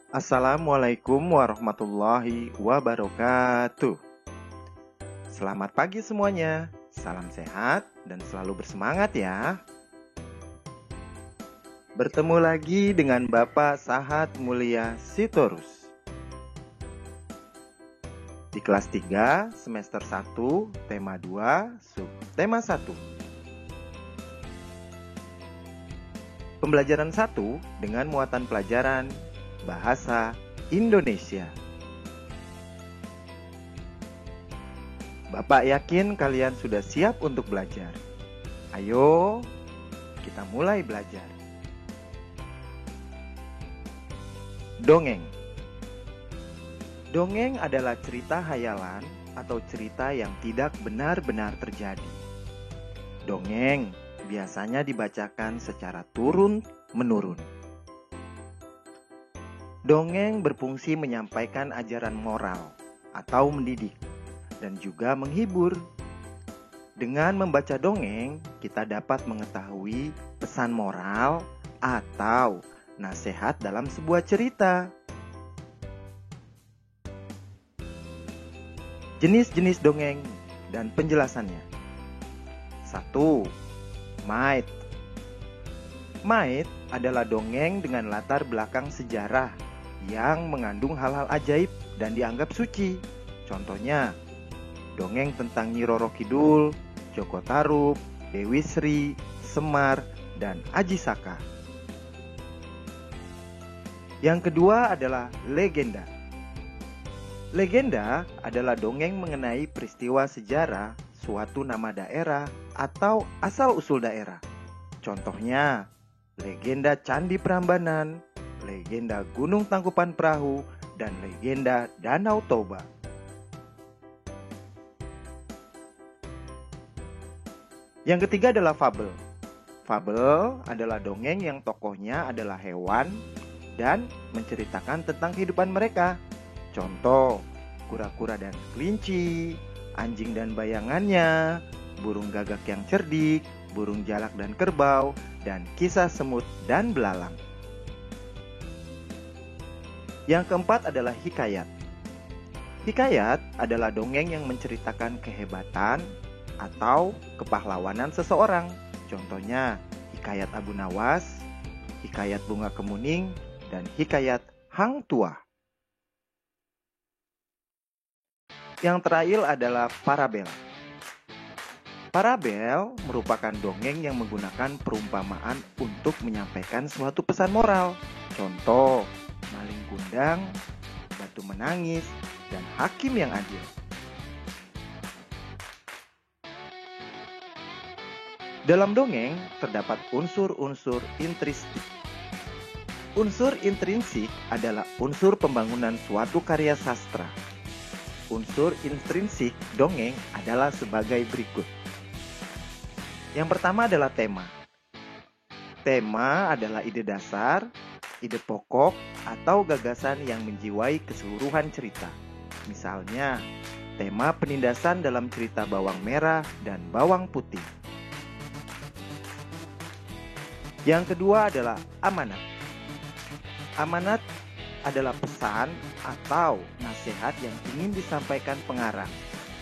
Assalamualaikum warahmatullahi wabarakatuh. Selamat pagi semuanya. Salam sehat dan selalu bersemangat ya. Bertemu lagi dengan Bapak Sahat Mulia Sitorus di kelas 3 semester 1 tema 2 subtema 1. Pembelajaran 1 dengan muatan pelajaran Bahasa Indonesia. Bapak yakin kalian sudah siap untuk belajar. Ayo, kita mulai belajar. Dongeng. Dongeng adalah cerita hayalan atau cerita yang tidak benar-benar terjadi. Dongeng biasanya dibacakan secara turun-menurun. Dongeng berfungsi menyampaikan ajaran moral atau mendidik dan juga menghibur. Dengan membaca dongeng, kita dapat mengetahui pesan moral atau nasihat dalam sebuah cerita. Jenis-jenis dongeng dan penjelasannya. 1. Myth. Myth adalah dongeng dengan latar belakang sejarah yang mengandung hal-hal ajaib dan dianggap suci. Contohnya, dongeng tentang Nyi Roro Kidul, Joko Tarub, Dewi Sri, Semar, dan Aji Saka. Yang kedua adalah legenda. Legenda adalah dongeng mengenai peristiwa sejarah suatu nama daerah atau asal-usul daerah. Contohnya, legenda Candi Prambanan, legenda Gunung Tangkuban Perahu, dan legenda Danau Toba. Yang ketiga adalah fabel. Fabel adalah dongeng yang tokohnya adalah hewan dan menceritakan tentang kehidupan mereka. Contoh, kura-kura dan kelinci, anjing dan bayangannya, burung gagak yang cerdik, burung jalak dan kerbau, dan kisah semut dan belalang. Yang keempat adalah hikayat. Hikayat adalah dongeng yang menceritakan kehebatan atau kepahlawanan seseorang. Contohnya, hikayat Abu Nawas, hikayat Bunga Kemuning, dan hikayat Hang Tuah. Yang terakhir adalah parabel. Parabel merupakan dongeng yang menggunakan perumpamaan untuk menyampaikan suatu pesan moral. Contoh, maling kundang, batu menangis, dan hakim yang adil. Dalam dongeng terdapat unsur-unsur intrinsik. Unsur intrinsik adalah unsur pembangunan suatu karya sastra. Unsur intrinsik dongeng adalah sebagai berikut. Yang pertama adalah tema. Tema adalah ide dasar, ide pokok, atau gagasan yang menjiwai keseluruhan cerita. Misalnya, tema penindasan dalam cerita Bawang Merah dan Bawang Putih. Yang kedua adalah amanat. Amanat adalah pesan atau nasihat yang ingin disampaikan pengarang.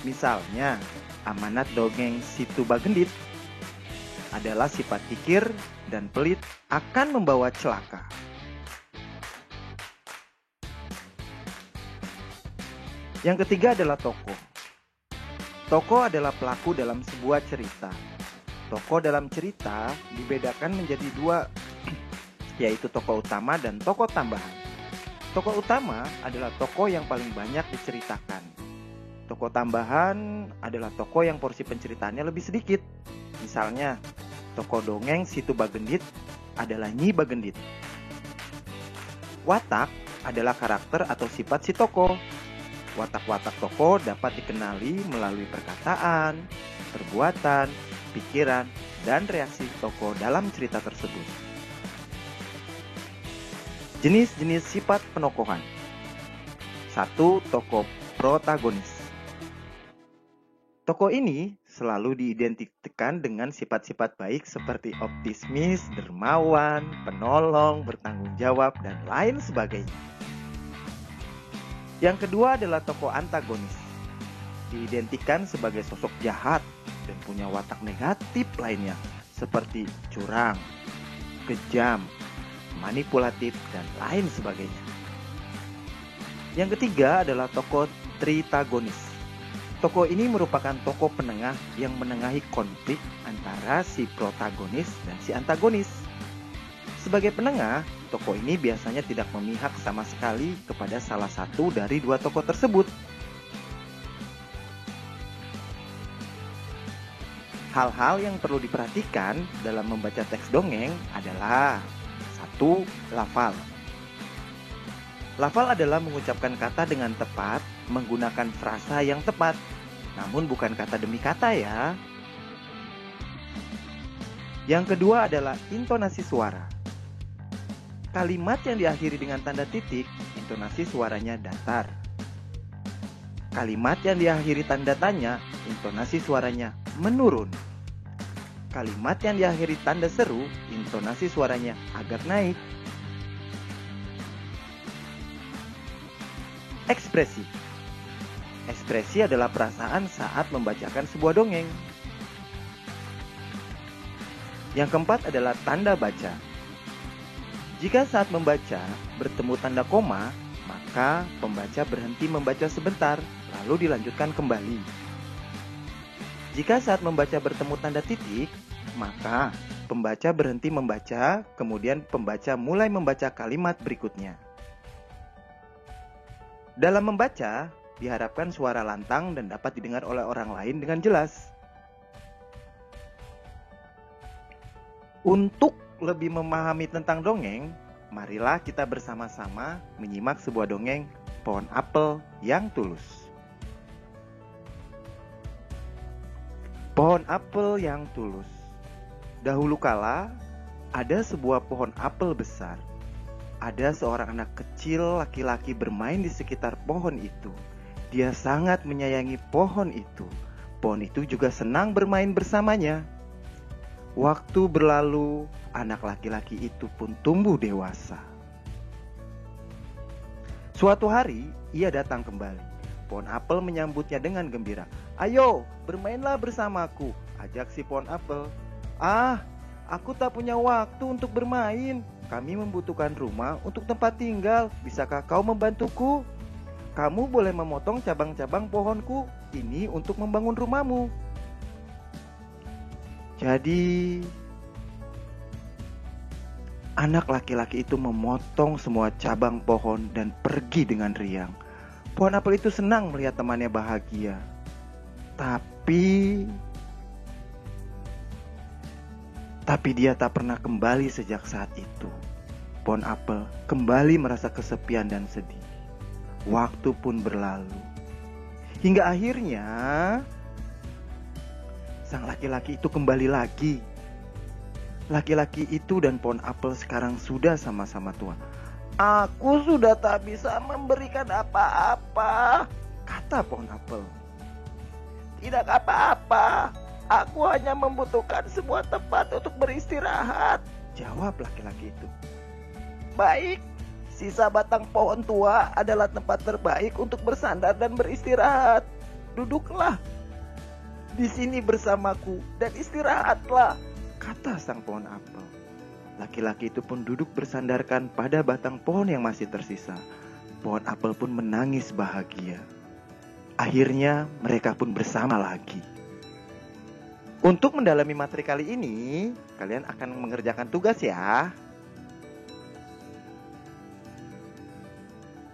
Misalnya, amanat dongeng Situ Bagendit adalah sifat kikir dan pelit akan membawa celaka. Yang ketiga adalah tokoh. Tokoh adalah pelaku dalam sebuah cerita. Tokoh dalam cerita dibedakan menjadi dua, yaitu tokoh utama dan tokoh tambahan. Tokoh utama adalah tokoh yang paling banyak diceritakan. Tokoh tambahan adalah tokoh yang porsi penceritaannya lebih sedikit. Misalnya, tokoh dongeng Situ Bagendit adalah Nyi Bagendit. Watak adalah karakter atau sifat si tokoh. Watak-watak tokoh dapat dikenali melalui perkataan, perbuatan, pikiran, dan reaksi tokoh dalam cerita tersebut. Jenis-jenis sifat penokohan. 1. Tokoh protagonis. Tokoh ini selalu diidentikan dengan sifat-sifat baik seperti optimis, dermawan, penolong, bertanggung jawab, dan lain sebagainya. Yang kedua adalah tokoh antagonis. Diidentikan sebagai sosok jahat dan punya watak negatif lainnya seperti curang, kejam, manipulatif, dan lain sebagainya. Yang ketiga adalah tokoh tritagonis. Tokoh ini merupakan tokoh penengah yang menengahi konflik antara si protagonis dan si antagonis. Sebagai penengah, tokoh ini biasanya tidak memihak sama sekali kepada salah satu dari dua tokoh tersebut. Hal-hal yang perlu diperhatikan dalam membaca teks dongeng adalah 1. Lafal. Lafal adalah mengucapkan kata dengan tepat, menggunakan frasa yang tepat, namun bukan kata demi kata ya. Yang kedua adalah intonasi suara. Kalimat yang diakhiri dengan tanda titik, intonasi suaranya datar. Kalimat yang diakhiri tanda tanya, intonasi suaranya menurun. Kalimat yang diakhiri tanda seru, intonasi suaranya agak naik. Ekspresi. Ekspresi adalah perasaan saat membacakan sebuah dongeng. Yang keempat adalah tanda baca. Jika saat membaca bertemu tanda koma, maka pembaca berhenti membaca sebentar, lalu dilanjutkan kembali. Jika saat membaca bertemu tanda titik, maka pembaca berhenti membaca, kemudian pembaca mulai membaca kalimat berikutnya. Dalam membaca, diharapkan suara lantang dan dapat didengar oleh orang lain dengan jelas. Untuk lebih memahami tentang dongeng, marilah kita bersama-sama menyimak sebuah dongeng Pohon Apel yang Tulus. Pohon apel yang tulus. Dahulu kala, ada sebuah pohon apel besar. Ada seorang anak kecil laki-laki bermain di sekitar pohon itu. Dia sangat menyayangi pohon itu. Pohon itu juga senang bermain bersamanya. Waktu berlalu, anak laki-laki itu pun tumbuh dewasa. Suatu hari, ia datang kembali. Pohon apel menyambutnya dengan gembira. "Ayo, bermainlah bersamaku," ajak si pohon apel. "Ah, aku tak punya waktu untuk bermain. Kami membutuhkan rumah untuk tempat tinggal. Bisakah kau membantuku? Kamu boleh memotong cabang-cabang pohonku ini untuk membangun rumahmu." Jadi, anak laki-laki itu memotong semua cabang pohon dan pergi dengan riang. Pohon apel itu senang melihat temannya bahagia. Tapi dia tak pernah kembali sejak saat itu. Pohon apel kembali merasa kesepian dan sedih. Waktu pun berlalu. Hingga akhirnya sang laki-laki itu kembali lagi. Laki-laki itu dan pohon apel sekarang sudah sama-sama tua. "Aku sudah tak bisa memberikan apa-apa," kata pohon apel. "Tidak apa-apa, aku hanya membutuhkan sebuah tempat untuk beristirahat," jawab laki-laki itu. "Baik, sisa batang pohon tua adalah tempat terbaik untuk bersandar dan beristirahat. Duduklah di sini bersamaku dan istirahatlah," kata sang pohon apel. Laki-laki itu pun duduk bersandarkan pada batang pohon yang masih tersisa. Pohon apel pun menangis bahagia. Akhirnya mereka pun bersama lagi. Untuk mendalami materi kali ini, kalian akan mengerjakan tugas ya.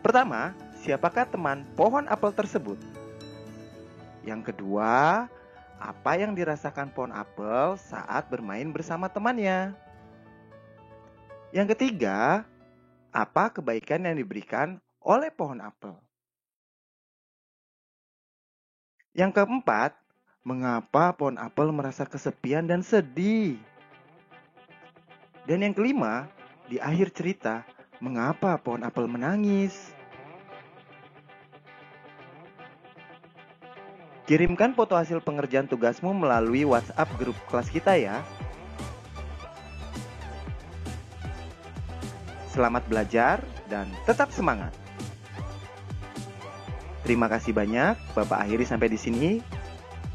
Pertama, siapakah teman pohon apel tersebut? Yang kedua, apa yang dirasakan pohon apel saat bermain bersama temannya? Yang ketiga, apa kebaikan yang diberikan oleh pohon apel? Yang keempat, mengapa pohon apel merasa kesepian dan sedih? Dan yang kelima, di akhir cerita, mengapa pohon apel menangis? Kirimkan foto hasil pengerjaan tugasmu melalui WhatsApp grup kelas kita ya. Selamat belajar dan tetap semangat. Terima kasih banyak. Bapak akhiri sampai di sini.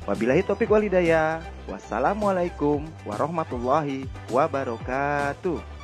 Wabillahi taufiq wal hidayah. Wassalamualaikum warahmatullahi wabarakatuh.